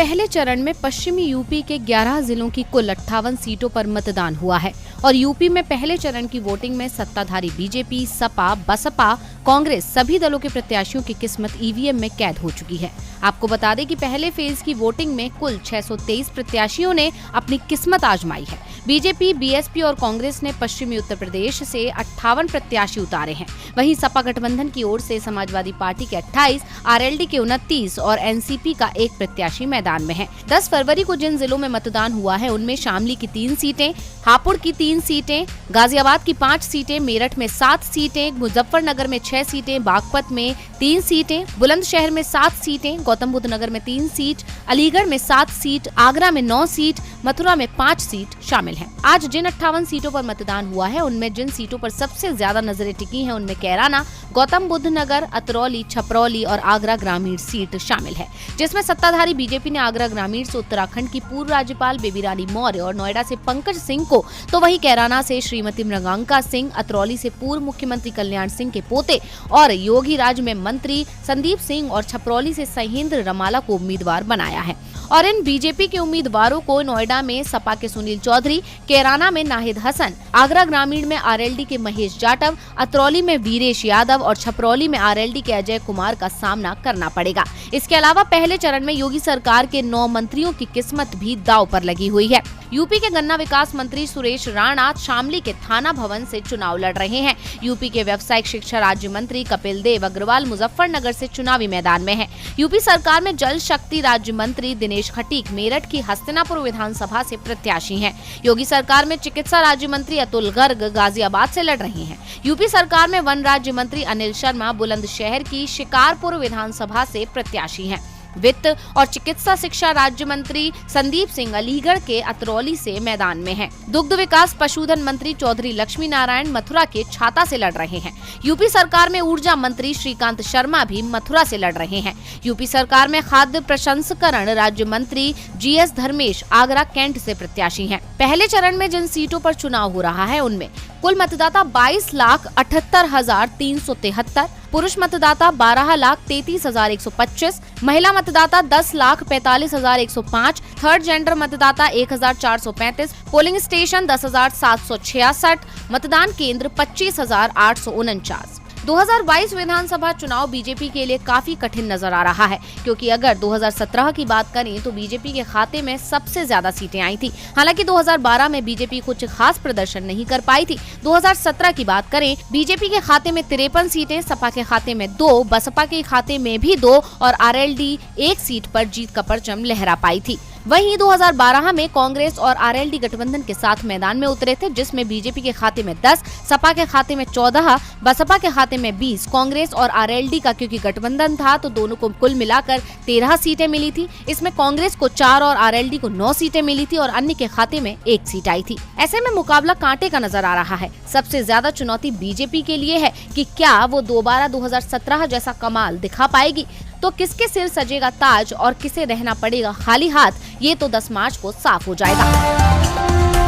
पहले चरण में पश्चिमी यूपी के 11 जिलों की कुल 58 सीटों पर मतदान हुआ है और यूपी में पहले चरण की वोटिंग में सत्ताधारी बीजेपी, सपा, बसपा, कांग्रेस सभी दलों के प्रत्याशियों की किस्मत ईवीएम में कैद हो चुकी है। आपको बता दें कि पहले फेज की वोटिंग में कुल 623 प्रत्याशियों ने अपनी किस्मत आजमाई है। बीजेपी, बीएसपी और कांग्रेस ने पश्चिमी उत्तर प्रदेश से 58 प्रत्याशी उतारे हैं। वहीं सपा गठबंधन की ओर से समाजवादी पार्टी के 28, आरएलडी के 29 और एनसीपी का एक प्रत्याशी मैदान में है। 10 फरवरी को जिन जिलों में मतदान हुआ है उनमें शामली की 3 सीटें, हापुड़ की 3 सीटें, गाजियाबाद की 5 सीटें, मेरठ में 7 सीटें, मुजफ्फरनगर में 6 सीटें, बागपत में 3 सीटें, बुलंदशहर में 7 सीटें, गौतम बुद्ध नगर में 3 सीट, अलीगढ़ में 7 सीट, आगरा में 9 सीट, मथुरा में 5 सीट शामिल हैं। आज जिन 58 सीटों पर मतदान हुआ है उनमें जिन सीटों पर सबसे ज्यादा नजरें टिकी हैं उनमें कैराना, गौतम बुद्ध नगर, अतरौली, छपरौली और आगरा ग्रामीण सीट शामिल है, जिसमें सत्ताधारी बीजेपी ने आगरा ग्रामीण से उत्तराखंड की पूर्व राज्यपाल बेबी रानी मौर्य और नोएडा से पंकज सिंह को, तो वहीं कैराना से श्रीमती मृगांका सिंह, अतरौली से पूर्व मुख्यमंत्री कल्याण सिंह के पोते और योगी राज में मंत्री संदीप सिंह और छपरौली से सहेंद्र रमाला को उम्मीदवार बनाया है। और इन बीजेपी के उम्मीदवारों को नोएडा में सपा के सुनील चौधरी, कैराना में नाहिद हसन, आगरा ग्रामीण में आरएलडी के महेश जाटव, अतरौली में वीरेश यादव और छपरौली में आरएलडी के अजय कुमार का सामना करना पड़ेगा। इसके अलावा पहले चरण में योगी सरकार के 9 मंत्रियों की किस्मत भी दांव पर लगी हुई है। यूपी के गन्ना विकास मंत्री सुरेश राणा शामली के थाना भवन से चुनाव लड़ रहे हैं। यूपी के व्यावसायिक शिक्षा राज्य मंत्री कपिल देव अग्रवाल मुजफ्फरनगर से चुनावी मैदान में हैं। यूपी सरकार में जल शक्ति राज्य मंत्री दिनेश खटीक मेरठ की हस्तिनापुर विधानसभा से प्रत्याशी हैं। योगी सरकार में चिकित्सा राज्य मंत्री अतुल गर्ग गाजियाबाद से लड़ रहे हैं। यूपी सरकार में वन राज्य मंत्री अनिल शर्मा बुलंदशहर की शिकारपुर विधानसभा से प्रत्याशी हैं। वित्त और चिकित्सा शिक्षा राज्य मंत्री संदीप सिंह अलीगढ़ के अतरौली से मैदान में हैं। दुग्ध विकास पशुधन मंत्री चौधरी लक्ष्मी नारायण मथुरा के छाता से लड़ रहे हैं। यूपी सरकार में ऊर्जा मंत्री श्रीकांत शर्मा भी मथुरा से लड़ रहे हैं। यूपी सरकार में खाद्य प्रसंस्करण राज्य मंत्री जीएस धर्मेश आगरा कैंट से प्रत्याशी हैं। पहले चरण में जिन सीटों पर चुनाव हो रहा है उनमें कुल मतदाता 22,78,373, पुरुष मतदाता 12,33,125, महिला मतदाता 10,45,105, थर्ड जेंडर मतदाता 1,435, पोलिंग स्टेशन 10,766, मतदान केंद्र 25,849। 2022 विधानसभा चुनाव बीजेपी के लिए काफी कठिन नजर आ रहा है, क्योंकि अगर 2017 की बात करें तो बीजेपी के खाते में सबसे ज्यादा सीटें आई थी। हालांकि 2012 में बीजेपी कुछ खास प्रदर्शन नहीं कर पाई थी। 2017 की बात करें, बीजेपी के खाते में 53 सीटें, सपा के खाते में 2, बसपा के खाते में भी 2 और आरएलडी 1 सीट पर जीत का परचम लहरा पाई थी। वहीं 2012 में कांग्रेस और आरएलडी गठबंधन के साथ मैदान में उतरे थे, जिसमें बीजेपी के खाते में 10, सपा के खाते में 14, बसपा के खाते में 20, कांग्रेस और आरएलडी का क्योंकि गठबंधन था तो दोनों को कुल मिलाकर 13 सीटें मिली थी। इसमें कांग्रेस को 4 और आरएलडी को 9 सीटें मिली थी और अन्य के खाते में 1 सीट आई थी। ऐसे में मुकाबला कांटे का नजर आ रहा है। सबसे ज्यादा चुनौती बीजेपी के लिए है कि क्या वो दोबारा 2017 जैसा कमाल दिखा पाएगी, तो किसके सिर सजेगा ताज और किसे रहना पड़ेगा खाली हाथ, ये तो 10 मार्च को साफ हो जाएगा।